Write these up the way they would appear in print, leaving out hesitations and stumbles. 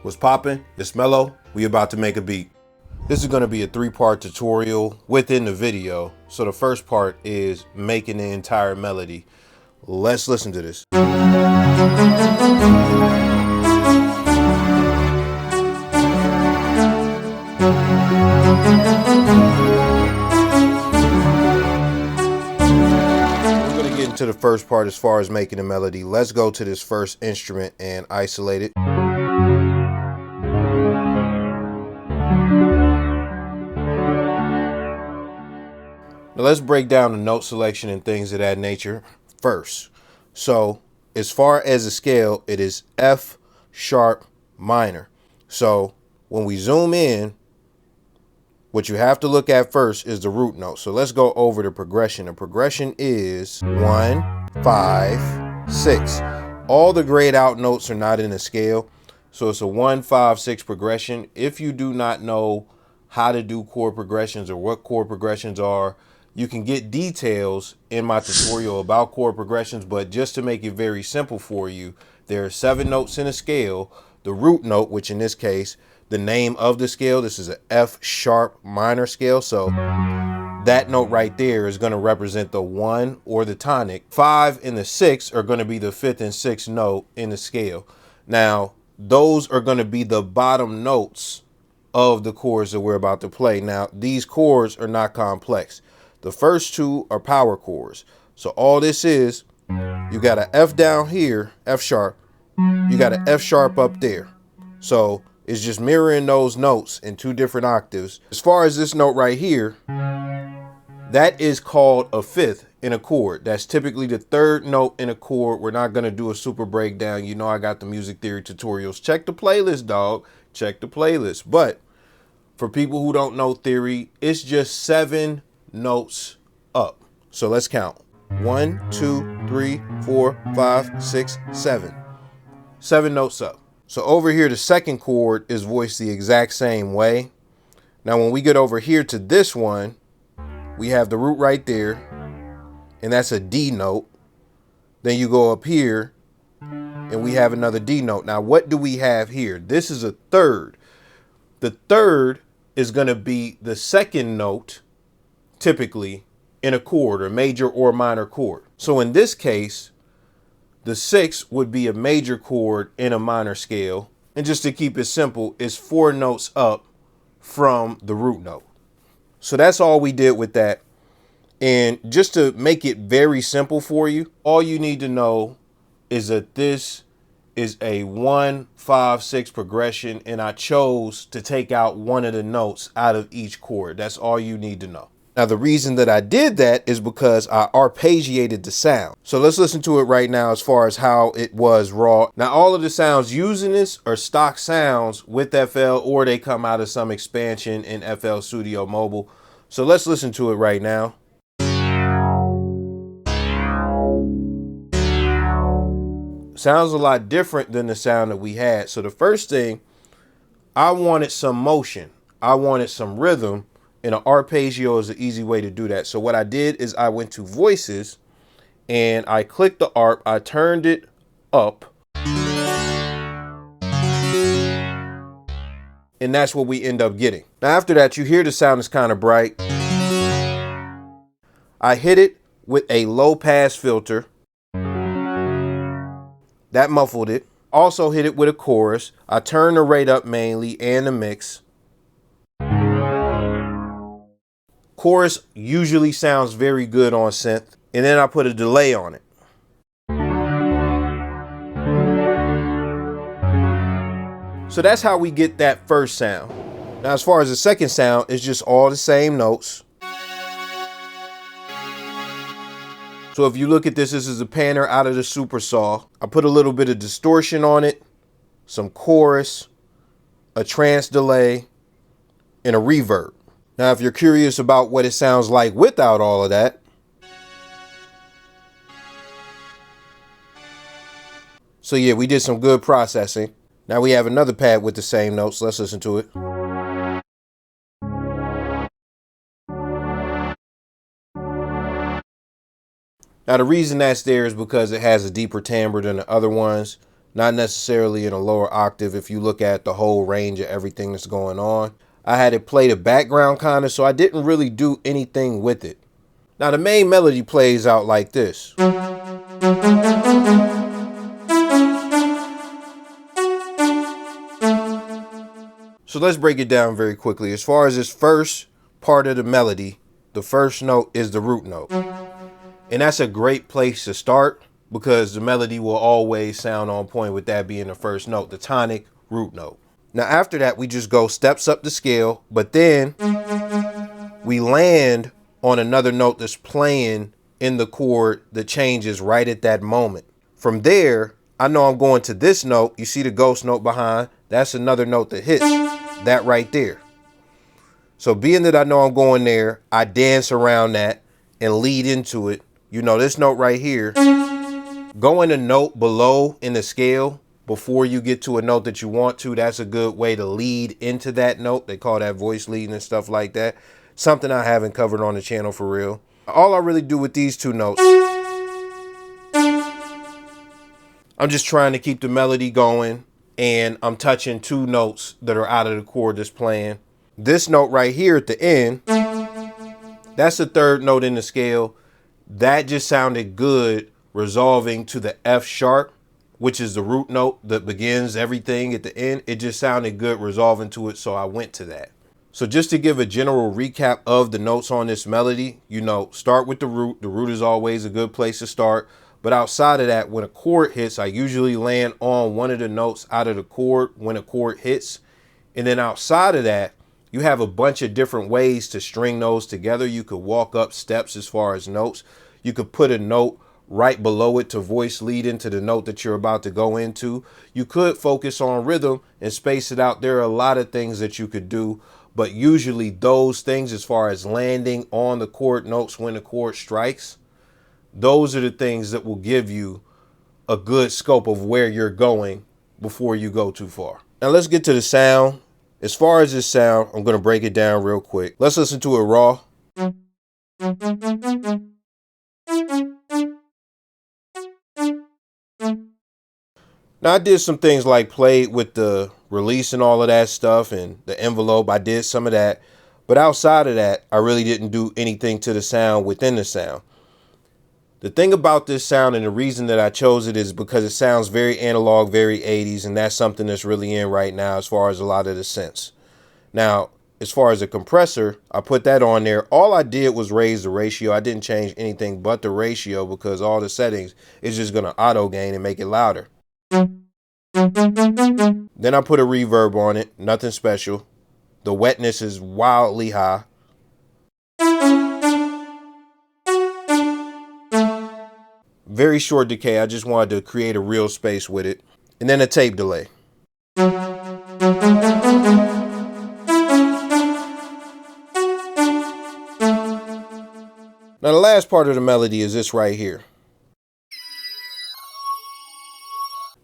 What's poppin'? It's Mello. We about to make a beat. This is going to be a 3-part tutorial within the video. So the first part is making the entire melody. Let's listen to this. We're going to get into the first part as far as making a melody. Let's go to this first instrument and isolate it. Now let's break down the note selection and things of that nature first. So as far as the scale, it is F sharp minor. So when we zoom in, what you have to look at first is the root note. So let's go over the progression. The progression is 1, 5, 6. All the grayed out notes are not in the scale. So it's a 1, 5, 6 progression. If you do not know how to do chord progressions or what chord progressions are, you can get details in my tutorial about chord progressions, but just to make it very simple for you, there are 7 notes in a scale. The root note, which in this case, the name of the scale, this is an F sharp minor scale. So that note right there is going to represent the 1 or the tonic. 5 and the 6 are going to be the 5th and 6th note in the scale. Now, those are going to be the bottom notes of the chords that we're about to play. Now, these chords are not complex. The first 2 are power chords. So all this is, you got an F down here, F sharp. You got an F sharp up there. So it's just mirroring those notes in 2 different octaves. As far as this note right here, that is called a 5th in a chord. That's typically the 3rd note in a chord. We're not going to do a super breakdown. You know I got the music theory tutorials. Check the playlist, dog. Check the playlist. But for people who don't know theory, it's just 7 notes up. So let's count. 1, 2, 3, 4, 5, 6, 7. 7 notes up. So over here, the second chord is voiced the exact same way. Now, when we get over here to this one, we have the root right there, and that's a D note. Then you go up here, and we have another D note. Now, what do we have here? This is a 3rd. The 3rd is going to be the 2nd note, typically, in a chord, or major or minor chord. So in this case, the 6 would be a major chord in a minor scale. And just to keep it simple, it's 4 notes up from the root note. So that's all we did with that. And just to make it very simple for you, all you need to know is that this is a 1, 5, 6 progression, and I chose to take out one of the notes out of each chord. That's all you need to know. Now, the reason that I did that is because I arpeggiated the sound. So let's listen to it right now as far as how it was raw. Now, all of the sounds using this are stock sounds with FL, or they come out of some expansion in FL Studio Mobile. So let's listen to it right now. Sounds a lot different than the sound that we had. So the first thing, I wanted some motion. I wanted some rhythm. And an arpeggio is an easy way to do that. So what I did is I went to voices and I clicked the arp. I turned it up. And that's what we end up getting. Now after that, you hear the sound is kind of bright. I hit it with a low pass filter. That muffled it. Also hit it with a chorus. I turned the rate up mainly and the mix. Chorus usually sounds very good on synth. And then I put a delay on it. So that's how we get that first sound. Now, as far as the second sound, it's just all the same notes. So if you look at this, this is a panner out of the Super Saw. I put a little bit of distortion on it, some chorus, a trance delay, and a reverb. Now, if you're curious about what it sounds like without all of that, so yeah, we did some good processing. Now we have another pad with the same notes. Let's listen to it. Now the reason that's there is because it has a deeper timbre than the other ones. not necessarily in a lower octave if you look at the whole range of everything that's going on. I had it play the background kind of, so I didn't really do anything with it. Now the main melody plays out like this. So let's break it down very quickly. As far as this first part of the melody, the first note is the root note. And that's a great place to start because the melody will always sound on point with that being the first note, the tonic root note. Now after that, we just go steps up the scale, but then we land on another note that's playing in the chord that changes right at that moment. From there, I know I'm going to this note. You see the ghost note behind? That's another note that hits that right there. So being that I know I'm going there, I dance around that and lead into it. You know, this note right here, going a note below in the scale before you get to a note that you want to, that's a good way to lead into that note. They call that voice leading and stuff like that. Something I haven't covered on the channel for real. All I really do with these two notes, I'm just trying to keep the melody going, and I'm touching two notes that are out of the chord that's playing. This note right here at the end, that's the third note in the scale. That just sounded good resolving to the F sharp, which is the root note that begins everything at the end. It just sounded good resolving to it, so I went to that. So just to give a general recap of the notes on this melody, you know, start with the root. The root is always a good place to start. But outside of that, when a chord hits, I usually land on one of the notes out of the chord when a chord hits. And then outside of that, you have a bunch of different ways to string those together. You could walk up steps as far as notes. You could put a note right below it to voice lead into the note that you're about to go into. You could focus on rhythm and space it out. There are a lot of things that you could do, but usually those things as far as landing on the chord notes when the chord strikes, those are the things that will give you a good scope of where you're going before you go too far. Now let's get to the sound. As far as this sound, I'm going to break it down real quick. Let's listen to it raw. Now I did some things like played with the release and all of that stuff and the envelope. I did some of that. But outside of that, I really didn't do anything to the sound within the sound. The thing about this sound and the reason that I chose it is because it sounds very analog, very 80s, and that's something that's really in right now as far as a lot of the synths. Now, as far as the compressor, I put that on there. All I did was raise the ratio. I didn't change anything but the ratio because all the settings is just going to auto gain and make it louder. Then I put a reverb on it, nothing special. The wetness is wildly high. Very short decay. I just wanted to create a real space with it. And then a tape delay. Now the last part of the melody is this right here.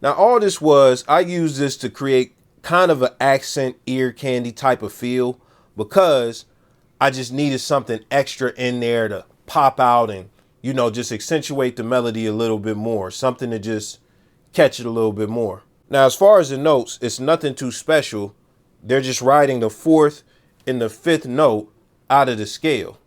Now all this was, I used this to create kind of an accent ear candy type of feel because I just needed something extra in there to pop out and, you know, just accentuate the melody a little bit more, something to just catch it a little bit more. Now, as far as the notes, it's nothing too special. They're just riding the fourth and the fifth note out of the scale.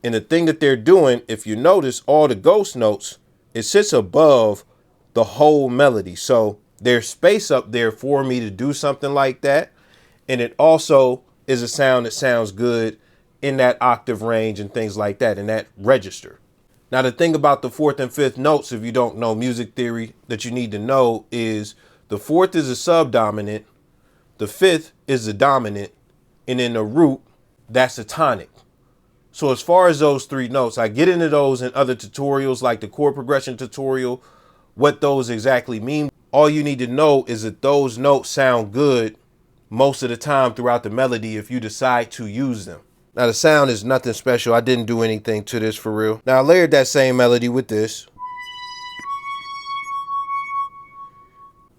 And the thing that they're doing, if you notice, all the ghost notes, it sits above the whole melody. So there's space up there for me to do something like that. And it also is a sound that sounds good in that octave range and things like that, in that register. Now, the thing about the fourth and fifth notes, if you don't know music theory, that you need to know is the fourth is a subdominant, the fifth is a dominant, and then the root, that's a tonic. So as far as those three notes, I get into those in other tutorials like the chord progression tutorial, what those exactly mean. All you need to know is that those notes sound good most of the time throughout the melody if you decide to use them. Now the sound is nothing special. I didn't do anything to this for real. Now I layered that same melody with this.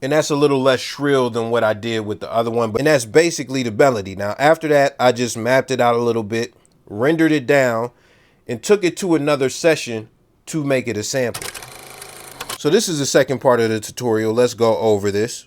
And that's a little less shrill than what I did with the other one. And that's basically the melody. Now after that, I just mapped it out a little bit, rendered it down, and took it to another session to make it a sample. So this is the second part of the tutorial. Let's go over this.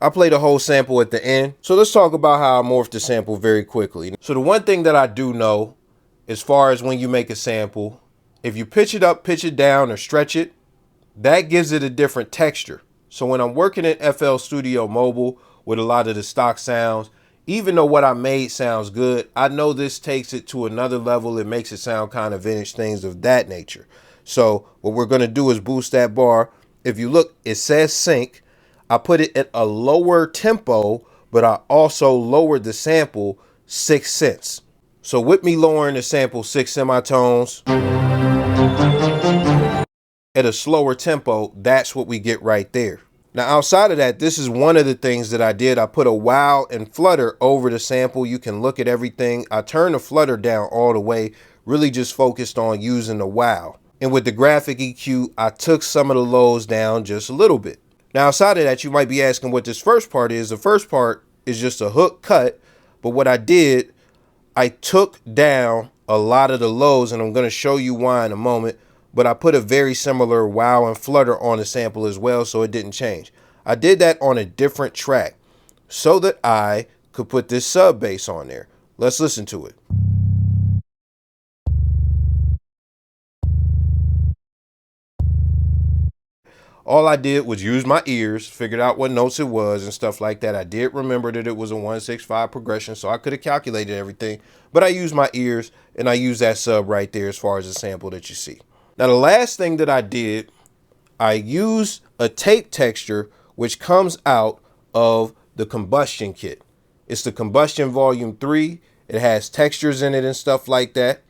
I played a whole sample at the end. So let's talk about how I morphed the sample very quickly. So the one thing that I do know, as far as when you make a sample, if you pitch it up, pitch it down, or stretch it, that gives it a different texture. So when I'm working in FL Studio Mobile with a lot of the stock sounds, even though what I made sounds good, I know this takes it to another level. It makes it sound kind of vintage, things of that nature. So what we're going to do is boost that bar. If you look, it says sync. I put it at a lower tempo, but I also lowered the sample 6 cents. So with me lowering the sample 6 semitones at a slower tempo, that's what we get right there. Now outside of that, this is one of the things that I did. I put a wow and flutter over the sample. You can look at everything. I turned the flutter down all the way, really just focused on using the wow. And with the graphic EQ, I took some of the lows down just a little bit. Now, outside of that, you might be asking what this first part is. The first part is just a hook cut. But what I did, I took down a lot of the lows, and I'm going to show you why in a moment. But I put a very similar wow and flutter on the sample as well, so it didn't change. I did that on a different track so that I could put this sub bass on there. Let's listen to it. All I did was use my ears, figured out what notes it was and stuff like that. I did remember that it was a 165 progression, so I could have calculated everything, but I used my ears and I used that sub right there as far as the sample that you see. Now, the last thing that I did, I used a tape texture, which comes out of the Combustion kit. It's the Combustion Volume 3. It has textures in it and stuff like that.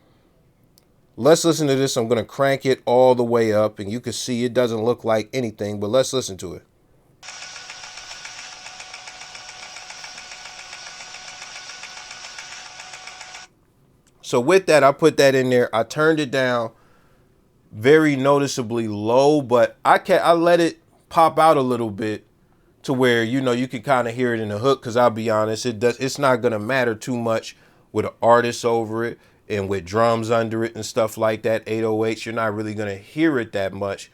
Let's listen to this. I'm going to crank it all the way up, and you can see it doesn't look like anything, but let's listen to it. So with that, I put that in there. I turned it down very noticeably low, but I let it pop out a little bit to where, you know, you can kind of hear it in the hook, because I'll be honest, it's not going to matter too much with an artist over it. And with drums under it and stuff like that, 808s, you're not really going to hear it that much,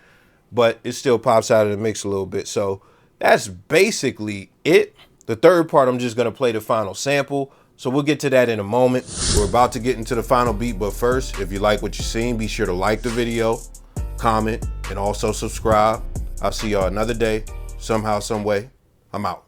but it still pops out of the mix a little bit. So that's basically it. The third part, I'm just going to play the final sample. So we'll get to that in a moment. We're about to get into the final beat, but first, if you like what you're seeing, be sure to like the video, comment, and also subscribe. I'll see y'all another day, somehow, some way. I'm out.